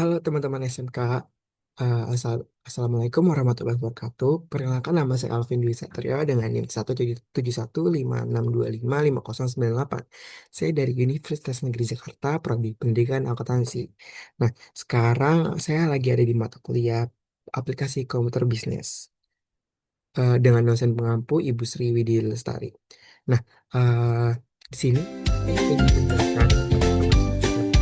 Halo teman-teman SMK. Assalamualaikum warahmatullahi wabarakatuh. Perkenalkan, nama saya Alvin Dwi Satrio dengan NIM 1771562555098. Saya dari Universitas Negeri Jakarta, Prodi Pendidikan Akuntansi. Nah, sekarang saya lagi ada di mata kuliah aplikasi komputer bisnis dengan dosen pengampu Ibu Sri Widya Lestari. Nah, eh, di sini saya ingin menjelaskan kepada teman-teman SMK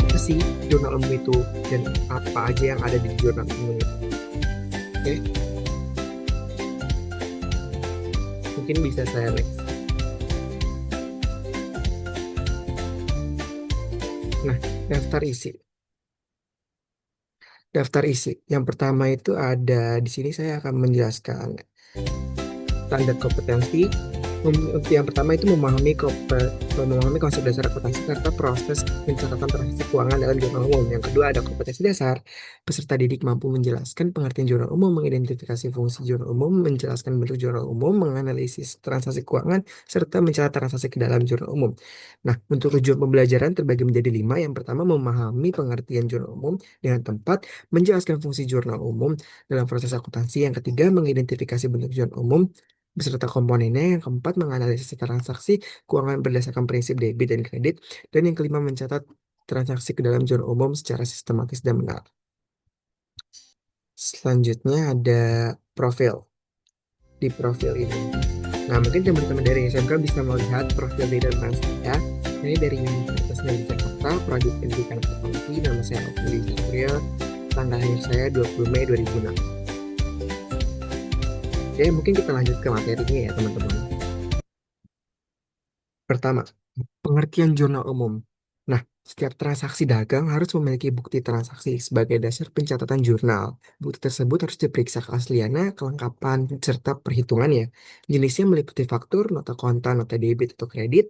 apa sih jurnal umum itu dan apa aja yang ada di jurnal umum itu. Oke, mungkin bisa saya next. Nah, daftar isi. Daftar isi. Yang pertama itu ada di sini saya akan menjelaskan standar kompetensi. Untuk yang pertama itu memahami konsep dasar akuntansi serta proses pencatatan transaksi keuangan dalam jurnal umum. Yang kedua ada kompetensi dasar. Peserta didik mampu menjelaskan pengertian jurnal umum, mengidentifikasi fungsi jurnal umum, menjelaskan bentuk jurnal umum, menganalisis transaksi keuangan, serta mencatat transaksi ke dalam jurnal umum. Nah, untuk tujuan pembelajaran terbagi menjadi lima. Yang pertama memahami pengertian jurnal umum dengan tempat, menjelaskan fungsi jurnal umum dalam proses akuntansi. Yang ketiga mengidentifikasi bentuk jurnal umum beserta komponennya. Yang keempat, menganalisis transaksi keuangan berdasarkan prinsip debit dan kredit. Dan yang kelima, mencatat transaksi ke dalam jurnal umum secara sistematis dan benar. Selanjutnya ada profil. Di profil ini. Nah, mungkin teman-teman dari SMK bisa melihat profil diri tentang saya. Ini dari Universitas Negeri Jakarta, Prodi Pendidikan Akuntansi, nama saya Alvin Satrio, tanggal lahir saya 20 Mei 2006. Oke, mungkin kita lanjut ke materinya ya, teman-teman. Pertama, pengertian jurnal umum. Nah, setiap transaksi dagang harus memiliki bukti transaksi sebagai dasar pencatatan jurnal. Bukti tersebut harus diperiksa keasliannya, kelengkapan, serta perhitungannya. Jenisnya meliputi faktur, nota kontan, nota debit atau kredit,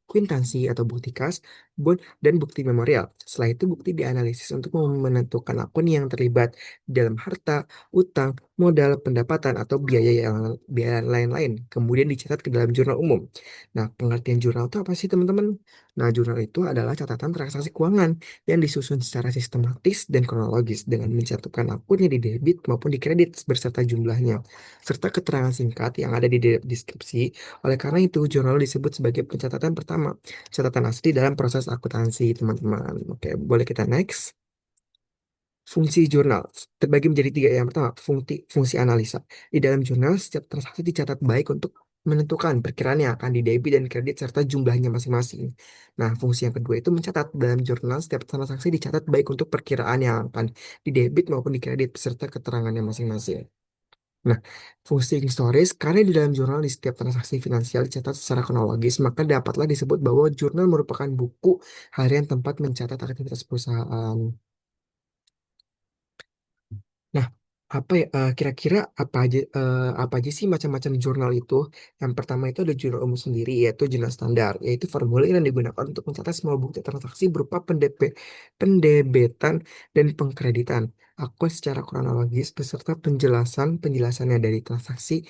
kuitansi atau bukti kas, bond, dan bukti memorial. Setelah itu, bukti dianalisis untuk menentukan akun yang terlibat dalam harta, utang, modal, pendapatan, atau biaya lain-lain. Kemudian dicatat ke dalam jurnal umum. Nah, pengertian jurnal itu apa sih, teman-teman? Nah, jurnal itu adalah catatan transaksi keuangan yang disusun secara sistematis dan kronologis dengan mencantumkan akunnya di debit maupun di kredit beserta jumlahnya, serta keterangan singkat yang ada di deskripsi. Oleh karena itu, jurnal disebut sebagai pencatatan pertama, catatan asli dalam proses akuntansi, teman-teman. Oke, boleh kita next. Fungsi jurnal terbagi menjadi tiga. Yang pertama, fungsi analisa. Di dalam jurnal, setiap transaksi dicatat baik untuk menentukan perkiraan yang akan di debit dan kredit serta jumlahnya masing-masing. Nah, fungsi yang kedua itu mencatat. Dalam jurnal, setiap transaksi dicatat baik untuk perkiraan yang akan di debit maupun di kredit serta keterangannya masing-masing. Nah, fungsi storage, karena di dalam jurnal di setiap transaksi finansial dicatat secara kronologis, maka dapatlah disebut bahwa jurnal merupakan buku harian tempat mencatat aktivitas perusahaan. Nah, kira-kira apa aja sih macam-macam jurnal itu? Yang pertama itu ada jurnal umum sendiri, yaitu jurnal standar, yaitu formulir yang digunakan untuk mencatat semua bukti transaksi berupa pendebetan dan pengkreditan akun secara kronologis beserta penjelasannya dari transaksi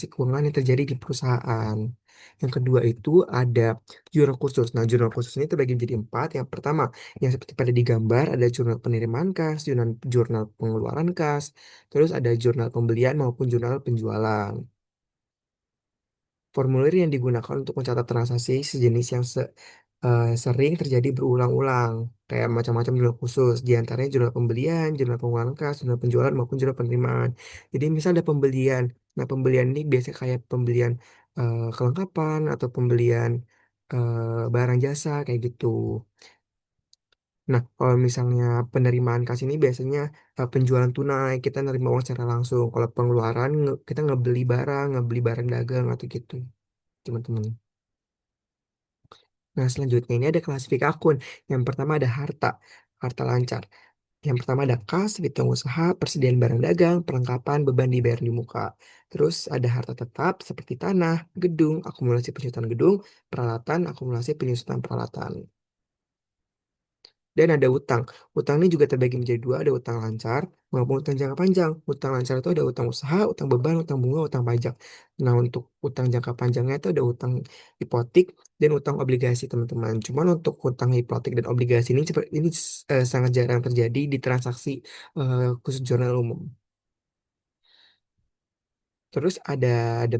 keuangan yang terjadi di perusahaan. Yang kedua itu ada jurnal khusus. Nah, jurnal khusus ini terbagi menjadi empat. Yang pertama, yang seperti pada di gambar ada jurnal penerimaan kas, jurnal pengeluaran kas, terus ada jurnal pembelian maupun jurnal penjualan. Formulir yang digunakan untuk mencatat transaksi sejenis yang sering terjadi berulang-ulang, kayak macam-macam jurnal khusus, di antaranya jurnal pembelian, jurnal pengeluaran kas, jurnal penjualan maupun jurnal penerimaan. Jadi misal ada pembelian, nah pembelian ini biasanya kayak pembelian kelengkapan atau pembelian barang jasa kayak gitu. Nah, kalau misalnya penerimaan kas ini biasanya penjualan tunai, kita nerima uang secara langsung. Kalau pengeluaran, kita ngebeli barang dagang atau gitu, teman-teman. Nah, selanjutnya ini ada klasifikasi akun. Yang pertama ada harta, harta lancar. Yang pertama ada kas, piutang usaha, persediaan barang dagang, perlengkapan, beban dibayar di muka. Terus ada harta tetap seperti tanah, gedung, akumulasi penyusutan gedung, peralatan, akumulasi penyusutan peralatan. Dan ada utang. Utang ini juga terbagi menjadi dua, ada utang lancar maupun utang jangka panjang. Utang lancar itu ada utang usaha, utang beban, utang bunga, utang pajak. Nah, untuk utang jangka panjangnya itu ada utang hipotek dan utang obligasi, teman-teman. Cuman untuk utang hipotek dan obligasi ini sangat jarang terjadi di transaksi khusus jurnal umum. Terus ada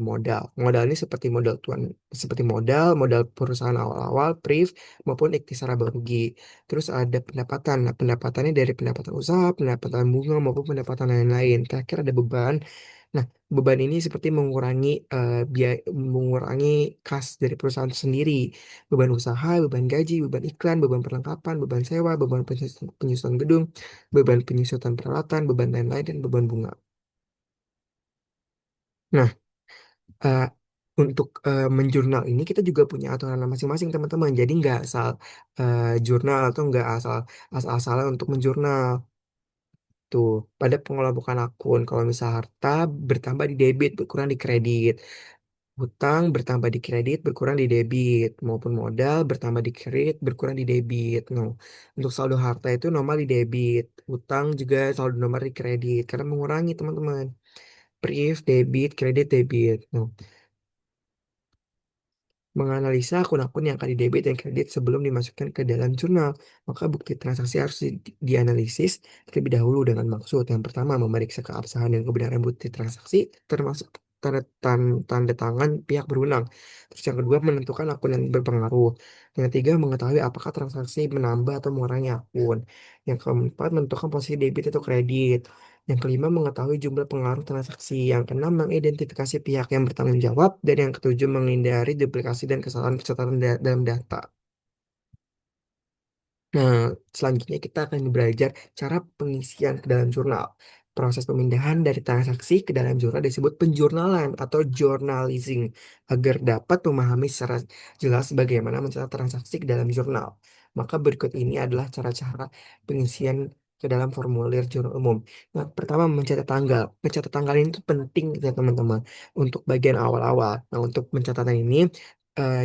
modal. Modal ini seperti modal tuan, seperti modal perusahaan awal-awal, PRIF maupun ikhtisar laba rugi. Terus ada pendapatan. Nah, pendapatannya dari pendapatan usaha, pendapatan bunga maupun pendapatan lain-lain. Terakhir ada beban. Nah, beban ini seperti biaya, mengurangi kas dari perusahaan itu sendiri. Beban usaha, beban gaji, beban iklan, beban perlengkapan, beban sewa, beban penyusutan gedung, beban penyusutan peralatan, beban lain-lain, dan beban bunga. Nah, eh, untuk menjurnal ini kita juga punya aturan masing-masing, teman-teman. Jadi nggak asal jurnal atau nggak asal-asalan untuk menjurnal. Tuh, pada pengelompokan akun, kalau misal harta bertambah di debit, berkurang di kredit. Hutang bertambah di kredit, berkurang di debit. Maupun modal bertambah di kredit, berkurang di debit. No. Untuk saldo harta itu normal di debit. Hutang juga saldo nomor di kredit. Karena mengurangi, teman-teman. Prif, debit, kredit, debit. No. Menganalisa akun-akun yang akan didebit dan kredit sebelum dimasukkan ke dalam jurnal. Maka bukti transaksi harus dianalisis terlebih dahulu dengan maksud. Yang pertama, memeriksa keabsahan dan kebenaran bukti transaksi, termasuk tanda tangan pihak berwenang. Terus yang kedua, menentukan akun yang berpengaruh. Yang ketiga, mengetahui apakah transaksi menambah atau mengurangi akun. Yang keempat, menentukan posisi debit atau kredit. Yang kelima, mengetahui jumlah pengaruh transaksi. Yang keenam, mengidentifikasi pihak yang bertanggung jawab. Dan yang ketujuh, menghindari duplikasi dan kesalahan pencatatan dalam data. Nah, selanjutnya kita akan belajar cara pengisian ke dalam jurnal. Proses pemindahan dari transaksi ke dalam jurnal disebut penjurnalan atau journalizing agar dapat memahami secara jelas bagaimana mencatat transaksi ke dalam jurnal. Maka berikut ini adalah cara-cara pengisian ke dalam formulir jurnal umum. Nah, pertama mencatat tanggal. Mencatat tanggal ini tuh penting ya teman-teman untuk bagian awal-awal. Nah, untuk pencatatan ini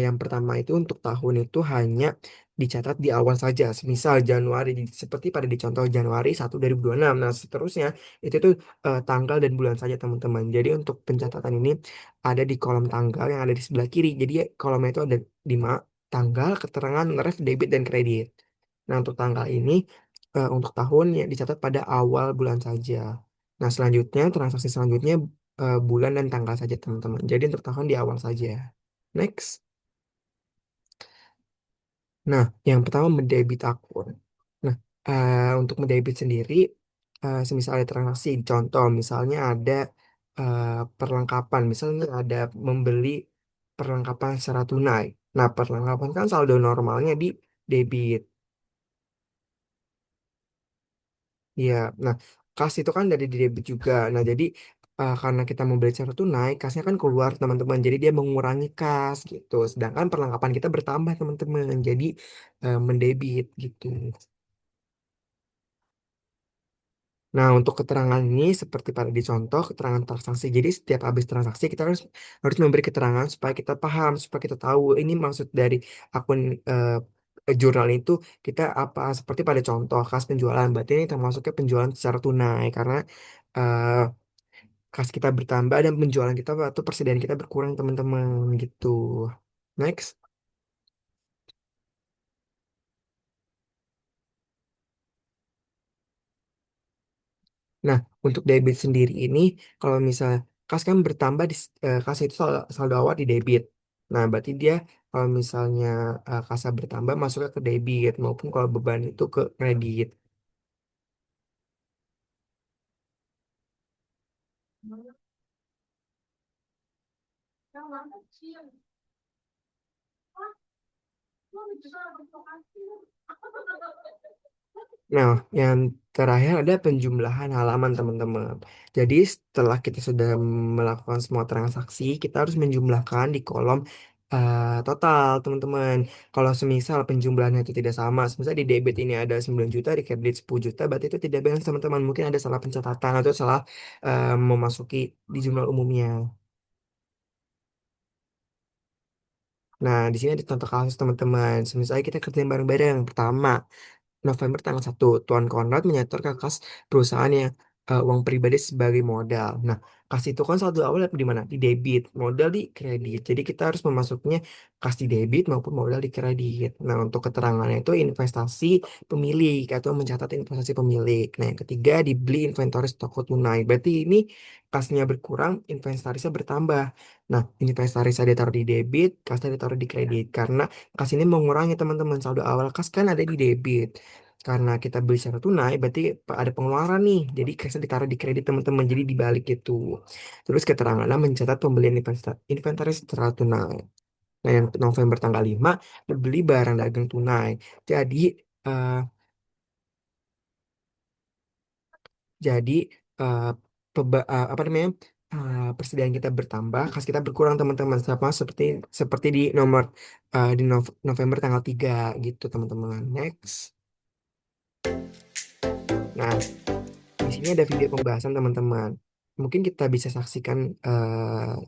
yang pertama itu untuk tahun itu hanya dicatat di awal saja. Semisal Januari, seperti pada di contoh Januari 1 2026. Nah, seterusnya itu tuh tanggal dan bulan saja, teman-teman. Jadi untuk pencatatan ini ada di kolom tanggal yang ada di sebelah kiri. Jadi kolomnya itu ada 5 tanggal, keterangan, ref, debit, dan kredit. Nah, untuk tanggal ini untuk tahun ya dicatat pada awal bulan saja. Nah, selanjutnya transaksi selanjutnya bulan dan tanggal saja, teman-teman. Jadi untuk tahun di awal saja. Next. Nah, yang pertama mendebit akun. Nah, untuk mendebit sendiri, semisal ada transaksi, contoh misalnya ada eh, perlengkapan, misalnya ada membeli perlengkapan secara tunai. Nah, perlengkapan kan saldo normalnya di debit. Iya, nah kas itu kan dari di debit juga. Nah, jadi karena kita membeli secara tunai, kasnya kan keluar, teman-teman. Jadi dia mengurangi kas gitu. Sedangkan perlengkapan kita bertambah, teman-teman. Jadi mendebit gitu. Nah, untuk keterangan ini seperti pada di contoh keterangan transaksi. Jadi setiap habis transaksi kita harus harus memberi keterangan supaya kita paham, supaya kita tahu ini maksud dari akun jurnal itu kita apa. Seperti pada contoh kas penjualan, berarti ini termasuknya penjualan secara tunai karena eh, kas kita bertambah dan penjualan kita atau persediaan kita berkurang, teman-teman gitu. Next. Nah, untuk debit sendiri ini, kalau misal kas kan bertambah kas itu saldo awal di debit. Nah, berarti dia kalau misalnya kasnya bertambah masuknya ke debit maupun kalau beban itu ke kredit. Nah, yang terakhir ada penjumlahan halaman, teman-teman. Jadi setelah kita sudah melakukan semua transaksi, kita harus menjumlahkan di kolom total, teman-teman. Kalau semisal penjumlahannya itu tidak sama, semisal di debit ini ada 9 juta, di kredit 10 juta, berarti itu tidak balance, teman-teman. Mungkin ada salah pencatatan atau salah memasuki di jumlah umumnya. Nah, di sini ada contoh kasus, teman-teman. Misalnya kita kerjain bareng-bareng. Pertama, November tanggal 1, Tuan Konrad menyetor kas perusahaan yang uang pribadi sebagai modal. Nah, kas itu kan saldo awal di mana? Di debit, modal di kredit. Jadi kita harus memasuknya kas di debit maupun modal di kredit. Nah, untuk keterangannya itu investasi pemilik atau mencatat investasi pemilik. Nah, yang ketiga dibeli inventaris toko tunai. Berarti ini kasnya berkurang, inventarisnya bertambah. Nah, inventarisnya ditaruh di debit, kasnya ditaruh di kredit. Karena kas ini mengurangi teman-teman saldo awal kas kan ada di debit. Karena kita beli secara tunai, berarti ada pengeluaran nih. Jadi kasnya ditaruh di kredit teman-teman. Jadi dibalik itu. Terus keterangannya mencatat pembelian inventaris secara tunai. Nah, yang November tanggal 5 beli barang dagang tunai. Jadi eh, jadi eh, apa namanya? Persediaan kita bertambah, kas kita berkurang teman-teman, sama seperti seperti di nomor di November tanggal 3 gitu teman-teman. Next. Nah, di sini ada video pembahasan teman-teman. Mungkin kita bisa saksikan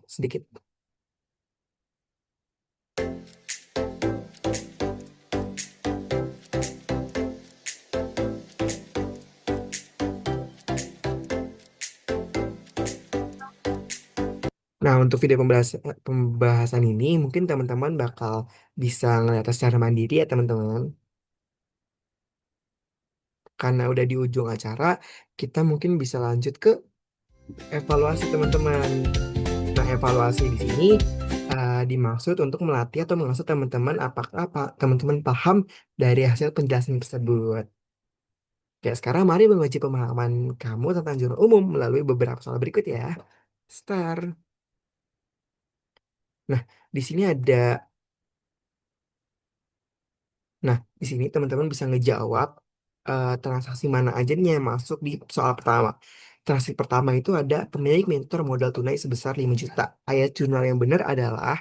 sedikit. Nah, untuk video pembahasan ini mungkin teman-teman bakal bisa ngeliat secara mandiri ya teman-teman. Karena udah di ujung acara, kita mungkin bisa lanjut ke evaluasi teman-teman. Nah, evaluasi di sini dimaksud untuk melatih atau mengasah teman-teman apakah teman-teman paham dari hasil penjelasan tersebut. Ya, sekarang mari menguji pemahaman kamu tentang jurnal umum melalui beberapa soal berikut ya. Start. Nah, di sini ada, nah, di sini teman-teman bisa ngejawab transaksi mana aja nih yang masuk di soal pertama. Transaksi pertama itu ada pemilik mentor modal tunai sebesar 5 juta. Ayat jurnal yang benar adalah,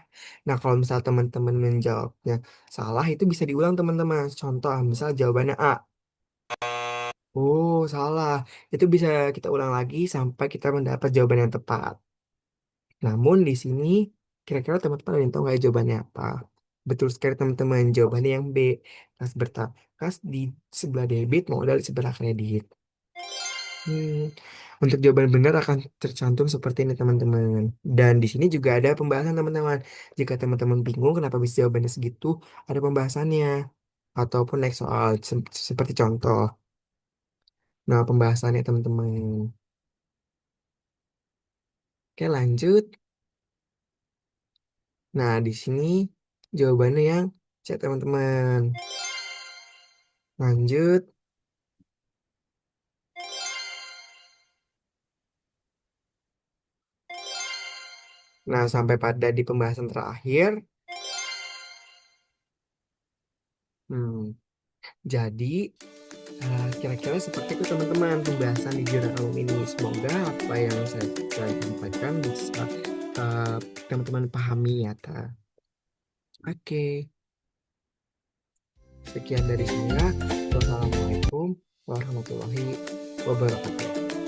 nah kalau misal teman-teman menjawabnya salah itu bisa diulang teman-teman. Contoh, misal jawabannya A. Oh, salah. Itu bisa kita ulang lagi sampai kita mendapat jawaban yang tepat. Namun di sini kira-kira teman-teman ada yang tahu nggak jawabannya apa? Betul sekali teman-teman, jawabannya yang B. Kas di sebelah debit, modal di sebelah kredit. Hmm, Untuk jawaban benar akan tercantum seperti ini teman-teman. Dan di sini juga ada pembahasan teman-teman. Jika teman-teman bingung kenapa bisa jawabannya segitu, ada pembahasannya. Ataupun next soal seperti contoh. Nah, pembahasannya teman-teman. Oke, lanjut. Nah, di sini jawabannya yang C teman-teman. Lanjut. Nah, sampai pada di pembahasan terakhir. Hmm, jadi kira-kira seperti itu teman-teman pembahasan di jurnal umum ini. Semoga apa yang saya sampaikan bisa eh, teman-teman pahami ya. Oke, sekian dari saya. Wassalamualaikum warahmatullahi wabarakatuh.